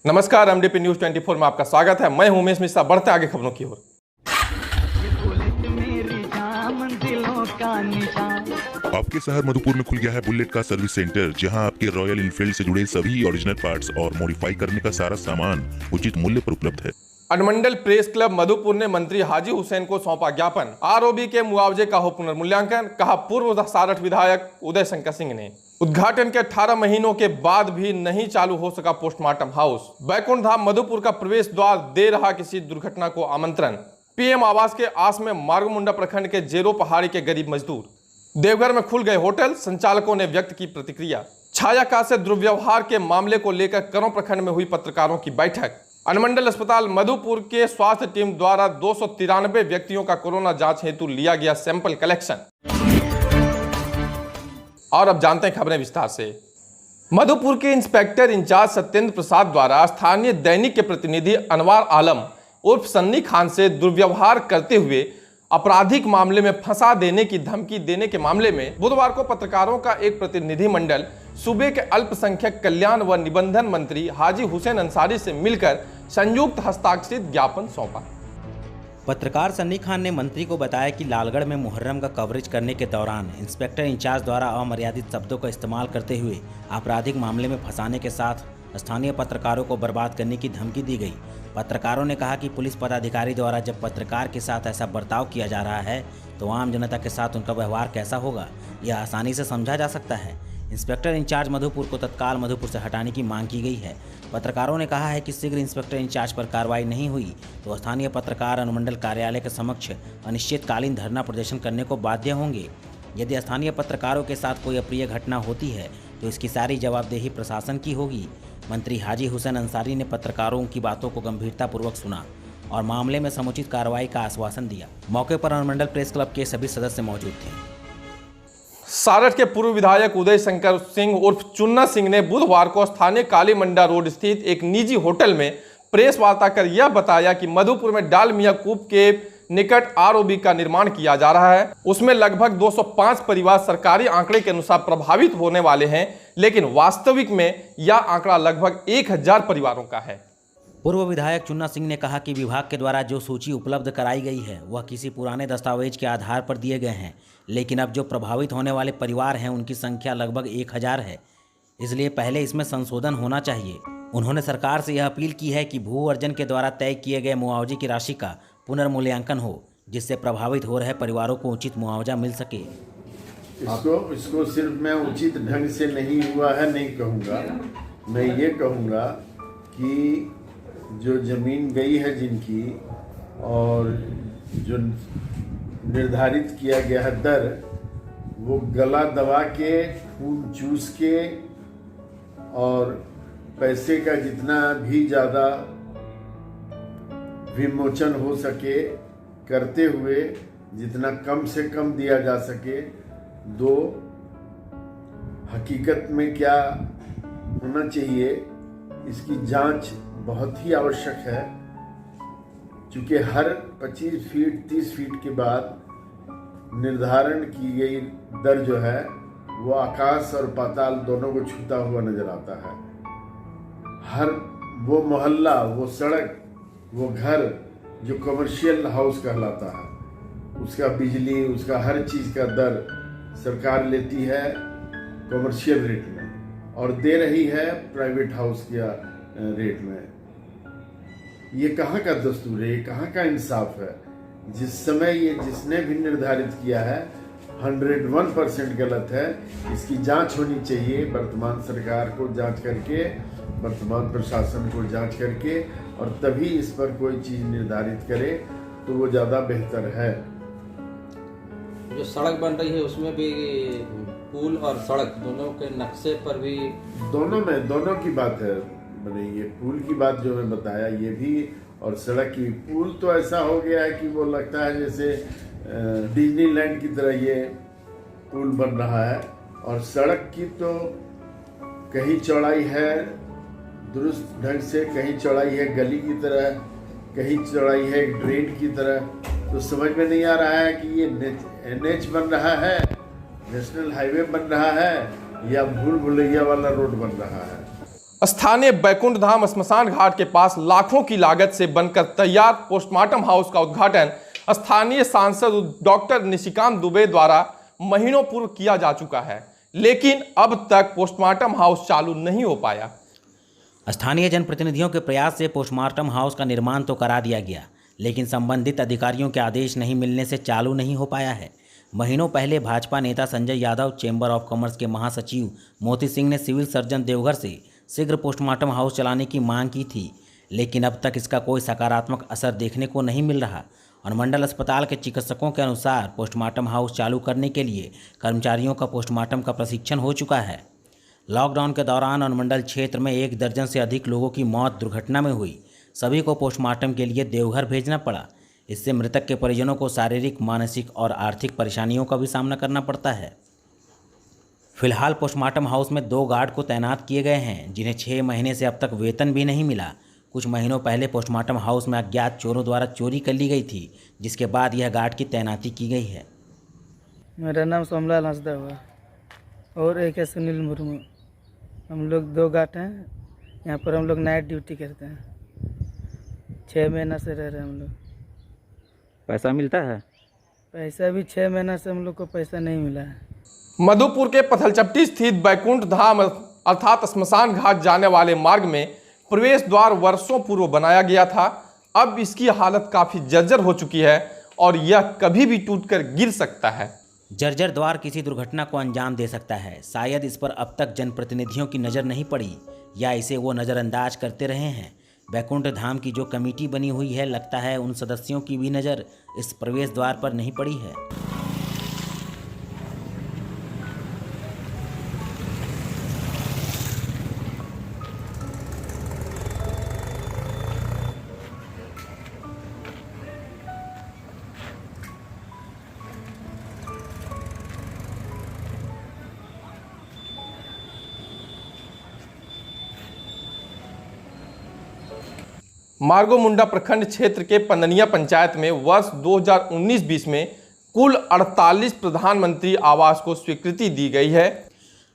नमस्कार, MDP news 24 में आपका स्वागत है। मैं हूं उमेश मिश्रा। बढ़ते आगे खबरों की ओर। आपके शहर मधुपुर में खुल गया है बुलेट का सर्विस सेंटर, जहां आपके रॉयल इनफील्ड से जुड़े सभी ओरिजिनल पार्ट्स और मॉडिफाई करने का सारा सामान उचित मूल्य पर उपलब्ध है। अनुमंडल प्रेस क्लब मधुपुर ने मंत्री हाजी हुसैन को सौंपा ज्ञापन। आरओबी के मुआवजे का हो पुनर्मूल्यांकन, कहा पूर्व सारठ विधायक उदय शंकर सिंह ने। उद्घाटन के 18 महीनों के बाद भी नहीं चालू हो सका पोस्टमार्टम हाउस। बैकुंठ धाम मधुपुर का प्रवेश द्वार दे रहा किसी दुर्घटना को आमंत्रण। पीएम आवास के आस में मार्गमुंडा प्रखंड के जेरो पहाड़ी के गरीब मजदूर। देवघर में खुल गए होटल, संचालकों ने व्यक्त की प्रतिक्रिया। छायाकाश से दुर्व्यवहार के मामले को लेकर करों प्रखंड में हुई पत्रकारों की बैठक। अनुमंडल अस्पताल मधुपुर के स्वास्थ्य टीम द्वारा 293 व्यक्तियों का कोरोना जांच हेतु लिया गया सैंपल कलेक्शन। और अब जानते हैं खबरें विस्तार से। मधुपुर के इंस्पेक्टर इंचार्ज सत्येंद्र प्रसाद द्वारा स्थानीय दैनिक के प्रतिनिधि अनवार आलम उर्फ सन्नी खान से दुर्व्यवहार करते हुए आपराधिक मामले में फंसा देने की धमकी देने के मामले में बुधवार को पत्रकारों का एक प्रतिनिधिमंडल सूबे के अल्पसंख्यक कल्याण व निबंधन मंत्री हाजी हुसैन अंसारी से मिलकर संयुक्त हस्ताक्षरित ज्ञापन सौंपा। पत्रकार सन्नी खान ने मंत्री को बताया कि लालगढ़ में मुहर्रम का कवरेज करने के दौरान इंस्पेक्टर इंचार्ज द्वारा अमर्यादित शब्दों का इस्तेमाल करते हुए आपराधिक मामले में फंसाने के साथ स्थानीय पत्रकारों को बर्बाद करने की धमकी दी गई। पत्रकारों ने कहा कि पुलिस पदाधिकारी द्वारा जब पत्रकार के साथ ऐसा बर्ताव किया जा रहा है तो आम जनता के साथ उनका व्यवहार कैसा होगा, यह आसानी से समझा जा सकता है। इंस्पेक्टर इंचार्ज मधुपुर को तत्काल मधुपुर से हटाने की मांग की गई है। पत्रकारों ने कहा है कि शीघ्र इंस्पेक्टर इंचार्ज पर कार्रवाई नहीं हुई तो स्थानीय पत्रकार अनुमंडल कार्यालय के समक्ष अनिश्चितकालीन धरना प्रदर्शन करने को बाध्य होंगे। यदि स्थानीय पत्रकारों के साथ कोई अप्रिय घटना होती है तो इसकी सारी जवाबदेही प्रशासन की होगी। मंत्री हाजी हुसैन अंसारी ने पत्रकारों की बातों को गंभीरतापूर्वक सुना और मामले में समुचित कार्रवाई का आश्वासन दिया। मौके पर अनुमंडल प्रेस क्लब के सभी सदस्य मौजूद थे। सारठ के पूर्व विधायक उदय शंकर सिंह उर्फ चुन्ना सिंह ने बुधवार को स्थानीय काली मंडा रोड स्थित एक निजी होटल में प्रेस वार्ता कर यह बताया कि मधुपुर में डालमिया कूप के निकट आरओबी का निर्माण किया जा रहा है। उसमें लगभग 205 परिवार सरकारी आंकड़े के अनुसार प्रभावित होने वाले हैं, लेकिन वास्तविक में यह आंकड़ा लगभग 1000 परिवारों का है। पूर्व विधायक चुन्ना सिंह ने कहा कि विभाग के द्वारा जो सूची उपलब्ध कराई गई है वह किसी पुराने दस्तावेज के आधार पर दिए गए हैं, लेकिन अब जो प्रभावित होने वाले परिवार हैं उनकी संख्या लगभग 1000 है, इसलिए पहले इसमें संशोधन होना चाहिए। उन्होंने सरकार से यह अपील की है कि भू अर्जन के द्वारा तय किए गए मुआवजे की राशि का पुनर्मूल्यांकन हो, जिससे प्रभावित हो रहे परिवारों को उचित मुआवजा मिल सके। इसको सिर्फ मैं उचित ढंग से नहीं हुआ है नहीं कहूँगा, मैं ये कहूँगा कि जो ज़मीन गई है जिनकी और जो निर्धारित किया गया है दर, वो गला दबा के खून चूस के और पैसे का जितना भी ज़्यादा विमोचन हो सके करते हुए जितना कम से कम दिया जा सके दो। हकीकत में क्या होना चाहिए इसकी जांच बहुत ही आवश्यक है, क्योंकि हर 25 फीट 30 फीट के बाद निर्धारण की गई दर जो है वो आकाश और पाताल दोनों को छूता हुआ नजर आता है। हर वो मोहल्ला, वो सड़क, वो घर जो कमर्शियल हाउस कहलाता है, उसका बिजली, उसका हर चीज़ का दर सरकार लेती है कमर्शियल रेट में और दे रही है प्राइवेट हाउस के रेट में। ये कहाँ का दस्तूर है, ये कहाँ का इंसाफ है? जिस समय ये जिसने भी निर्धारित किया है 101% गलत है। इसकी जांच होनी चाहिए, वर्तमान सरकार को जांच करके, वर्तमान प्रशासन को जांच करके और तभी इस पर कोई चीज़ निर्धारित करे तो वो ज़्यादा बेहतर है। जो सड़क बन रही है उसमें भी पुल और सड़क दोनों के नक्शे पर भी दोनों की बात है। मैंने ये पुल की बात जो मैं बताया ये भी, और सड़क की। पुल तो ऐसा हो गया है कि वो लगता है जैसे डिज्नीलैंड की तरह ये पुल बन रहा है। और सड़क की तो कहीं चौड़ाई है दुरुस्त ढंग से, कहीं चौड़ाई है गली की तरह, कहीं चौड़ाई है एक ड्रेन की तरह। तो समझ में नहीं आ रहा है कि ये NH बन रहा है, नेशनल हाईवे बन रहा है, या भूल भुलैया वाला रोड बन रहा है। स्थानीय बैकुंठ धाम स्मशान घाट के पास लाखों की लागत से बनकर तैयार पोस्टमार्टम हाउस का उद्घाटन स्थानीय सांसद डॉक्टर निशिकांत दुबे द्वारा महीनों पूर्व किया जा चुका है, लेकिन अब तक पोस्टमार्टम हाउस चालू नहीं हो पाया। स्थानीय जनप्रतिनिधियों के प्रयास से पोस्टमार्टम हाउस का निर्माण तो करा दिया गया, लेकिन संबंधित अधिकारियों के आदेश नहीं मिलने से चालू नहीं हो पाया है। महीनों पहले भाजपा नेता Sanjay Yadav, chamber of commerce के महासचिव मोती सिंह ने सिविल सर्जन देवघर से शीघ्र पोस्टमार्टम हाउस चलाने की मांग की थी, लेकिन अब तक इसका कोई सकारात्मक असर देखने को नहीं मिल रहा। अनुमंडल अस्पताल के चिकित्सकों के अनुसार पोस्टमार्टम हाउस चालू करने के लिए कर्मचारियों का पोस्टमार्टम का प्रशिक्षण हो चुका है। लॉकडाउन के दौरान अनुमंडल क्षेत्र में 1 दर्जन से अधिक लोगों की मौत दुर्घटना में हुई। सभी को पोस्टमार्टम के लिए देवघर भेजना पड़ा। इससे मृतक के परिजनों को शारीरिक, मानसिक और आर्थिक परेशानियों का भी सामना करना पड़ता है। फिलहाल पोस्टमार्टम हाउस में 2 गार्ड को तैनात किए गए हैं, जिन्हें 6 महीने से अब तक वेतन भी नहीं मिला। कुछ महीनों पहले पोस्टमार्टम हाउस में अज्ञात चोरों द्वारा चोरी कर ली गई थी, जिसके बाद यह गार्ड की तैनाती की गई है। मेरा नाम सोमलाल हंसदा हुआ और एक है सुनील मुर्मू। हम लोग 2 गार्ड हैं। यहाँ पर हम लोग नाइट ड्यूटी करते हैं। 6 महीना से रह रहे हैं हम लोग। पैसा मिलता है? पैसा भी 6 महीना से हम लोग को पैसा नहीं मिला है। मधुपुर के पथलचट्टी स्थित बैकुंठ धाम अर्थात स्मशान घाट जाने वाले मार्ग में प्रवेश द्वार वर्षों पूर्व बनाया गया था। अब इसकी हालत काफी जर्जर हो चुकी है और यह कभी भी टूटकर गिर सकता है। जर्जर द्वार किसी दुर्घटना को अंजाम दे सकता है। शायद इस पर अब तक जनप्रतिनिधियों की नज़र नहीं पड़ी या इसे वो नज़रअंदाज करते रहे हैं। बैकुंठ धाम की जो कमेटी बनी हुई है, लगता है उन सदस्यों की भी नज़र इस प्रवेश द्वार पर नहीं पड़ी है। मार्गोमुंडा प्रखंड क्षेत्र के पंदनिया पंचायत में वर्ष 2019-20 में कुल 48 प्रधानमंत्री आवास को स्वीकृति दी गई है,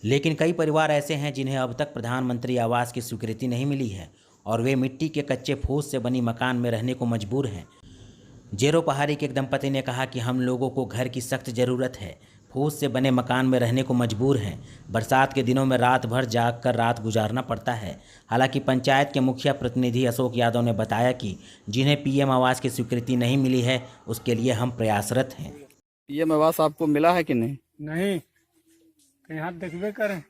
लेकिन कई परिवार ऐसे हैं जिन्हें अब तक प्रधानमंत्री आवास की स्वीकृति नहीं मिली है और वे मिट्टी के कच्चे फूस से बनी मकान में रहने को मजबूर हैं। जेरो पहाड़ी के एक दंपति ने कहा कि हम लोगों को घर की सख्त ज़रूरत है, फूस से बने मकान में रहने को मजबूर हैं। बरसात के दिनों में रात भर जाग कर रात गुजारना पड़ता है। हालांकि पंचायत के मुखिया प्रतिनिधि अशोक यादव ने बताया कि जिन्हें पीएम आवास की स्वीकृति नहीं मिली है, उसके लिए हम प्रयासरत हैं। पीएम आवास आपको मिला है कि नहीं? नहीं, कहीं हाथ देखबे करें।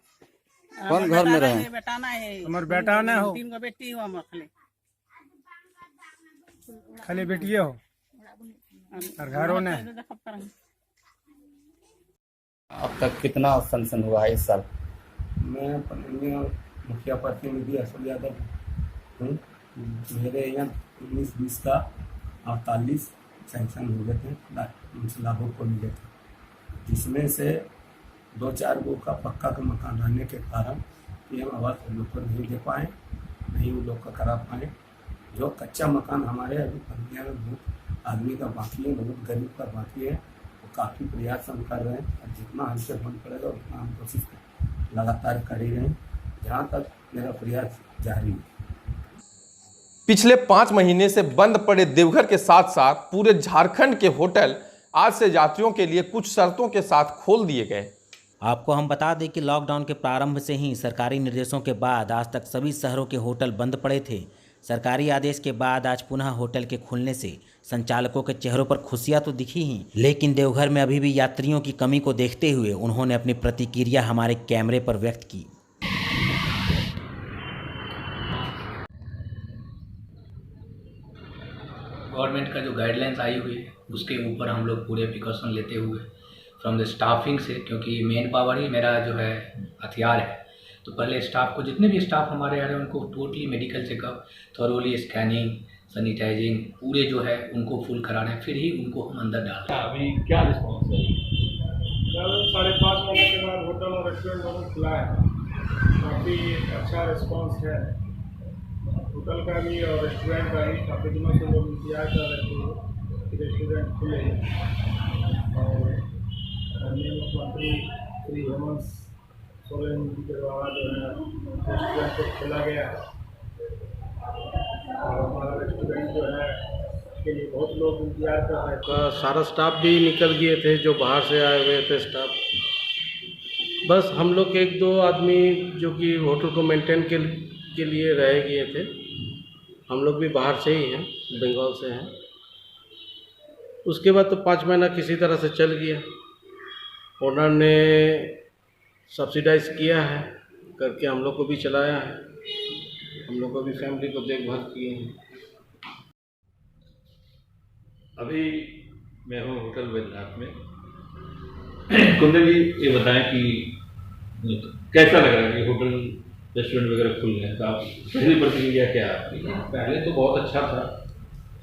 कौन घर में रहे? हमारे बेटा ने हो, 3 बेटी हो, खाली बेटिए हो और घरों ने। अब तक कितना सैंक्शन हुआ है इस साल? मैं पंदनिया मुखिया प्रतिनिधि अशोक यादव हूँ। मेरे यहाँ 19-20 का 48 सैंक्शन हो गए थे, उनसे लाभों को मिले थे, जिसमें से 2-4 गो का पक्का का मकान रहने के कारण पीएम आवास हम लोग को नहीं दे पाए, नहीं वो लोग का करा पाए। जो कच्चा मकान हमारे अभी पंदनिया में बहुत आदमी का बाकी है, बहुत गरीब का बाकी है, वो काफ़ी प्रयास हम कर रहे हैं और जितना हमसे बन पड़ेगा उतना हम कोशिश लगातार कर ही रहे हैं। जहाँ तक मेरा प्रयास जारी है। पिछले 5 महीने से बंद पड़े देवघर के साथ साथ पूरे झारखंड के होटल आज से यात्रियों के लिए कुछ शर्तों के साथ खोल दिए गए। आपको हम बता दें कि लॉकडाउन के प्रारंभ से ही सरकारी निर्देशों के बाद आज तक सभी शहरों के होटल बंद पड़े थे। सरकारी आदेश के बाद आज पुनः होटल के खुलने से संचालकों के चेहरों पर खुशियां तो दिखी ही, लेकिन देवघर में अभी भी यात्रियों की कमी को देखते हुए उन्होंने अपनी प्रतिक्रिया हमारे कैमरे पर व्यक्त की। गवर्नमेंट का जो गाइडलाइंस आई हुई है उसके ऊपर हम लोग पूरे प्रिकॉशन लेते हुए फ्रॉम द स्टाफिंग से, क्योंकि मेन पावर ही मेरा जो है हथियार है, तो पहले स्टाफ को, जितने भी स्टाफ हमारे आ रहे हैं उनको totally medical checkup, thoroughly scanning, sanitising पूरे जो है उनको फुल करा रहे हैं, फिर ही उनको हम अंदर डाल रहे हैं। अभी क्या रिस्पॉन्स है? कल 5.5 महीने के बाद होटल और रेस्टोरेंट दोनों खुला है, काफ़ी अच्छा रिस्पॉन्स है होटल का भी और रेस्टोरेंट का भी। काफ़ी दिनों से लोग इंतजार कर रहे थे कि रेस्टोरेंट खुले और मुख्यमंत्री श्री हेमंत सोलन के द्वारा जो है रेस्टोरेंट को खोला गया है और हमारा रेस्टोरेंट जो है उसके लिए बहुत लोग इंतजार कर रहे हैं। सारा स्टाफ भी निकल गए थे, जो बाहर से आए हुए थे स्टाफ। बस हम लोग के 1-2 आदमी जो कि होटल को मेंटेन के लिए रह गए थे। हम लोग भी बाहर से ही हैं, बंगाल से हैं। उसके बाद तो 5 महीना किसी तरह से चल गया। ओनर ने सब्सिडाइज किया है करके हम लोग को भी चलाया है, हम लोग को भी फैमिली को देखभाल किए हैं। अभी मैं हूँ होटल बैजनाथ में। कुंदन जी ये बताएं कि कैसा लग रहा है कि होटल रेस्टोरेंट वगैरह खुल गए, तो आप पहली प्रतिक्रिया क्या है आपकी? पहले तो बहुत अच्छा था,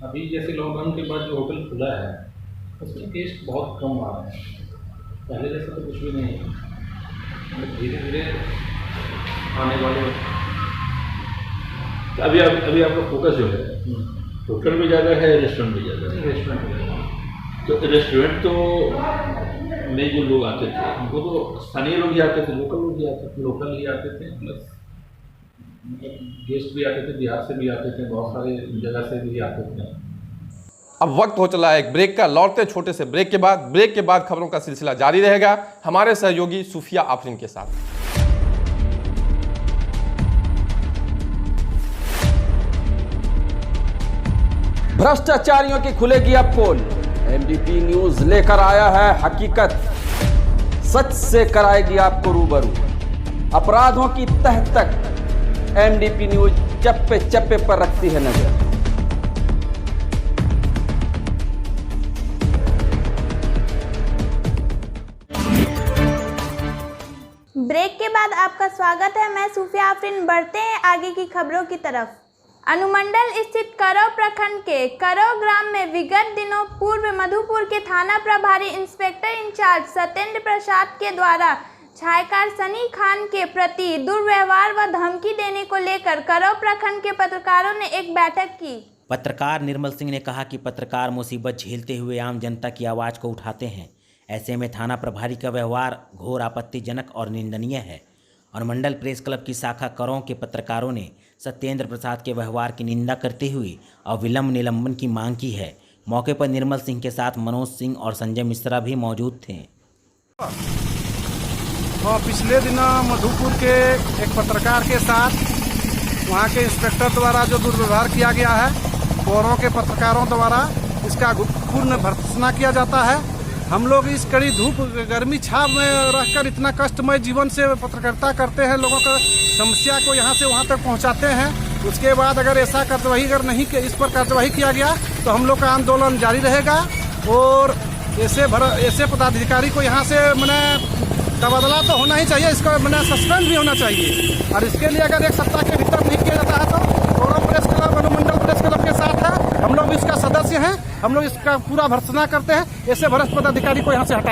अभी जैसे लॉकडाउन के बाद जो होटल खुला है उसमें टेस्ट बहुत कम आ रहा है। पहले जैसा तो कुछ भी नहीं है, धीरे धीरे आने वाले। अभी आपका फोकस जो है होटल में ज़्यादा है, रेस्टोरेंट में ज़्यादा है? रेस्टोरेंट तो रेस्टोरेंट तो में जो लोग आते थे उनको तो स्थानीय लोग ही आते थे, लोकल लोग ही आते थे। लोकल ही आते थे, प्लस गेस्ट भी आते थे, बिहार से भी आते थे, बहुत सारे जगह से भी आते थे। अब वक्त हो चला है एक ब्रेक का। लौटते छोटे से ब्रेक के बाद खबरों का सिलसिला जारी रहेगा हमारे सहयोगी सूफिया आफरीन के साथ। भ्रष्टाचारियों की खुलेगी अब पोल। एमडीपी न्यूज लेकर आया है हकीकत, सच से कराएगी आपको रूबरू। अपराधों की तह तक एमडीपी न्यूज चप्पे चप्पे पर रखती है नजर। ब्रेक के बाद आपका स्वागत है, मैं सूफिया आफरीन। बढ़ते हैं आगे की खबरों की तरफ। अनुमंडल स्थित करौ प्रखंड के करौ ग्राम में विगत दिनों पूर्व मधुपुर के थाना प्रभारी इंस्पेक्टर इंचार्ज सत्येंद्र प्रसाद के द्वारा छायाकार सनी खान के प्रति दुर्व्यवहार व धमकी देने को लेकर करौ प्रखंड के पत्रकारों ने एक बैठक की। पत्रकार निर्मल सिंह ने कहा कि पत्रकार मुसीबत झेलते हुए आम जनता की आवाज़ को उठाते हैं। ऐसे में थाना प्रभारी का व्यवहार घोर आपत्तिजनक और निंदनीय है। और मंडल प्रेस क्लब की शाखा करौ के पत्रकारों ने सत्येंद्र प्रसाद के व्यवहार की निंदा करते हुए अविलंब निलंबन की मांग की है। मौके पर निर्मल सिंह के साथ मनोज सिंह और संजय मिश्रा भी मौजूद थे। पिछले दिनों मधुपुर के एक पत्रकार के साथ वहां के इंस्पेक्टर द्वारा जो दुर्व्यवहार किया गया है, करौ के पत्रकारों द्वारा इसका पूर्ण भर्त्सना किया जाता है। हम लोग इस कड़ी धूप गर्मी छाव में रहकर इतना कष्टमय जीवन से पत्रकारिता करते हैं, लोगों का समस्या को यहाँ से वहाँ तक पहुँचाते हैं। उसके बाद अगर ऐसा कार्यवाही अगर नहीं इस पर कार्यवाही किया गया तो हम लोग का आंदोलन जारी रहेगा और ऐसे पदाधिकारी को यहाँ से मैंने तबादला तो होना ही चाहिए, इसको मैंने सस्पेंड भी होना चाहिए। और इसके लिए अगर 1 सप्ताह के भीतर नहीं किया जाता है तो करौ प्रेस क्लब अनुमंडल प्रेस क्लब के साथ है, हम लोग इसका सदस्य हैं, हम लोग इसका पूरा भर्त्सना करते हैं। ऐसे भ्रष्ट पदाधिकारी को यहाँ से हटा।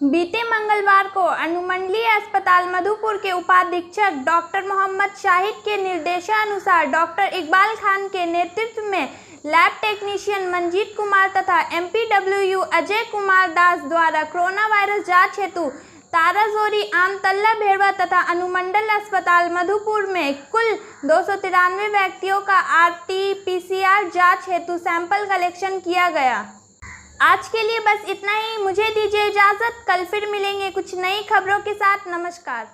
बीते मंगलवार को अनुमंडलीय अस्पताल मधुपुर के उपाधीक्षक डॉक्टर मोहम्मद शाहिद के निर्देशानुसार डॉक्टर इकबाल खान के नेतृत्व में लैब टेक्नीशियन मंजीत कुमार तथा MPWU अजय कुमार दास द्वारा कोरोना वायरस जांच हेतु ताराजोरी आमतल्ला भेड़वा तथा अनुमंडल अस्पताल मधुपुर में कुल 293 व्यक्तियों का RT-PCR जांच हेतु सैंपल कलेक्शन किया गया। आज के लिए बस इतना ही, मुझे दीजिए इजाज़त। कल फिर मिलेंगे कुछ नई खबरों के साथ। नमस्कार।